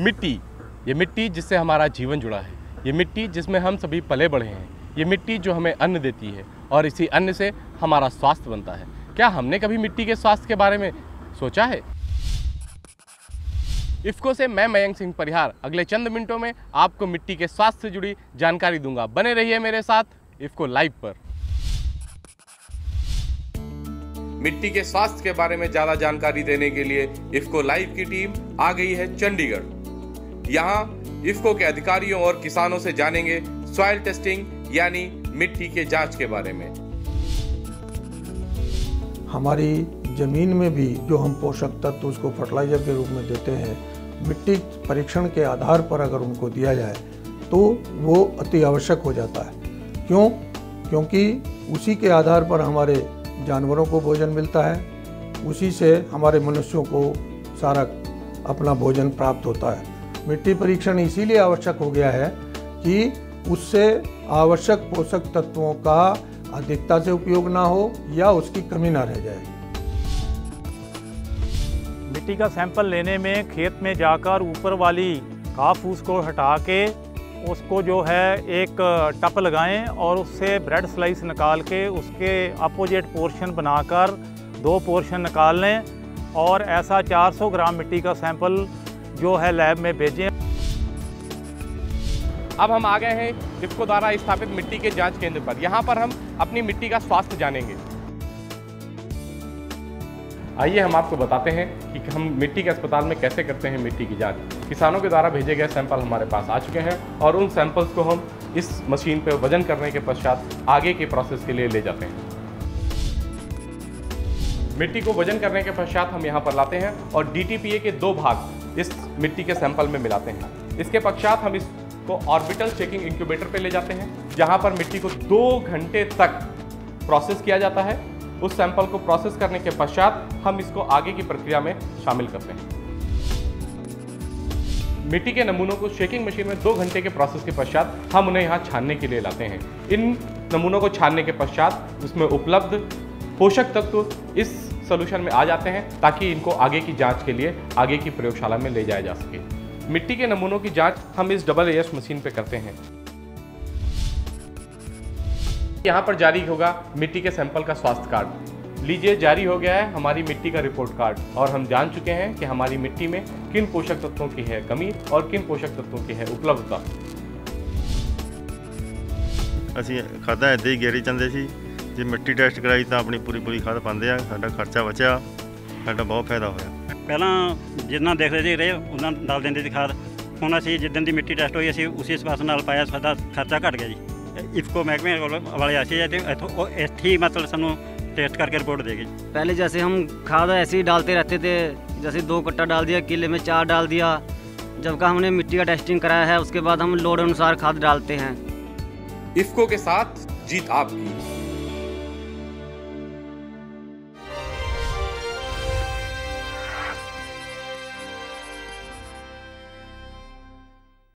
मिट्टी, ये मिट्टी जिससे हमारा जीवन जुड़ा है, ये मिट्टी जिसमें हम सभी पले बढ़े हैं, ये मिट्टी जो हमें अन्न देती है और इसी अन्न से हमारा स्वास्थ्य बनता है। क्या हमने कभी मिट्टी के स्वास्थ्य के बारे में सोचा है? इफ़को से मैं मयंक सिंह परिहार अगले चंद मिनटों में आपको मिट्टी के स्वास्थ्य से जुड़ी जानकारी दूंगा। बने रहिए मेरे साथ इफ़को लाइव पर। मिट्टी के स्वास्थ्य के बारे में ज्यादा जानकारी देने के लिए इफ़को लाइव की टीम आ गई है चंडीगढ़। यहाँ इफ़को के अधिकारियों और किसानों से जानेंगे सॉइल टेस्टिंग यानी मिट्टी के जांच के बारे में। हमारी ज़मीन में भी जो हम पोषक तत्व उसको फर्टिलाइजर के रूप में देते हैं, मिट्टी परीक्षण के आधार पर अगर उनको दिया जाए तो वो अति आवश्यक हो जाता है। क्यों? क्योंकि उसी के आधार पर हमारे जानवरों को भोजन मिलता है, उसी से हमारे मनुष्यों को सारा अपना भोजन प्राप्त होता है। मिट्टी परीक्षण इसीलिए आवश्यक हो गया है कि उससे आवश्यक पोषक तत्वों का अधिकता से उपयोग ना हो या उसकी कमी ना रह जाए। मिट्टी का सैंपल लेने में खेत में जाकर ऊपर वाली घास फूस को हटा के उसको जो है एक टप लगाएं और उससे ब्रेड स्लाइस निकाल के उसके अपोजिट पोर्शन बनाकर 2 पोर्शन निकाल लें और ऐसा 400 ग्राम मिट्टी का सैंपल जो है लैब में भेजें। अब हम आ गए हैं इफ़को द्वारा स्थापित मिट्टी के जांच केंद्र पर। यहाँ पर हम अपनी मिट्टी का स्वास्थ्य जानेंगे। आइए हम आपको बताते हैं कि हम मिट्टी के अस्पताल में कैसे करते हैं मिट्टी की जांच। किसानों के द्वारा भेजे गए सैंपल हमारे पास आ चुके हैं और उन सैंपल्स को हम इस मशीन पर वजन करने के पश्चात आगे के प्रोसेस के लिए ले जाते हैं। मिट्टी को वजन करने के पश्चात हम यहाँ पर लाते हैं और DTPA के 2 भाग इस मिट्टी के सैंपल में मिलाते हैं। इसके पश्चात हम इसको ऑर्बिटल चेकिंग इंक्यूबेटर पे ले जाते हैं, जहाँ पर मिट्टी को 2 घंटे तक प्रोसेस किया जाता है। उस सैंपल को प्रोसेस करने के पश्चात हम इसको आगे की प्रक्रिया में शामिल करते हैं। मिट्टी के नमूनों को शेकिंग मशीन में 2 घंटे के प्रोसेस के पश्चात हम उन्हें यहाँ छानने के लिए लाते हैं। इन नमूनों को छानने के पश्चात उसमें उपलब्ध पोषक तत्व इस सॉल्यूशन में आ जाते हैं ताकि इनको आगे की जांच के लिए आगे की प्रयोगशाला में ले जाया जा सके। मिट्टी के नमूनों की जांच हम इस AAS मशीन पे करते हैं। यहाँ पर जारी होगा मिट्टी के सैंपल का स्वास्थ्य कार्ड। लीजिए, जारी हो गया है हमारी मिट्टी का रिपोर्ट कार्ड और हम जान चुके हैं कि हमारी मिट्टी में किन पोषक तत्वों की है कमी और किन पोषक तत्वों की है उपलब्धता। ਅਸੀਂ ਖਾਦਾਂ ਇੱਦਾਂ ਹੀ ਗੇਰੀ ਜਾਂਦੇ ਸੀ, ਜੇ ਮਿੱਟੀ ਟੈਸਟ ਕਰਾਈ ਤਾਂ ਆਪਣੀ ਪੂਰੀ ਖਾਦ ਪਾਉਂਦੇ ਆ, ਸਾਡਾ ਖਰਚਾ ਬਚਿਆ, ਸਾਡਾ ਬਹੁਤ ਫਾਇਦਾ ਹੋਇਆ। ਪਹਿਲਾਂ ਜਿੰਨਾ ਦੇਖਦੇ ਸੀ ਰਹੇ ਉਹਨਾਂ ਡਾਲ ਦਿੰਦੇ ਸੀ ਖਾਦ, ਹੁਣ ਅਸੀਂ ਜਿੱਦਣ ਦੀ ਮਿੱਟੀ ਟੈਸਟ ਹੋਈ ਅਸੀਂ ਉਸੇ ਹਿਸਾਬ ਨਾਲ ਪਾਇਆ, ਸਾਡਾ ਖਰਚਾ ਘਟ ਗਿਆ ਜੀ। इफ़को महकमे वाले ऐसे ਇੱਥੇ ही मतलब ਸਾਨੂੰ टेस्ट करके रिपोर्ट देगी। पहले जैसे हम खाद ऐसे ही डालते रहते थे, जैसे 2 कट्टा डाल दिया, किले में 4 डाल दिया। जब का हमने मिट्टी का टेस्टिंग कराया है उसके बाद हम लोड अनुसार खाद डालते हैं। इफ़को के साथ जीत आपकी।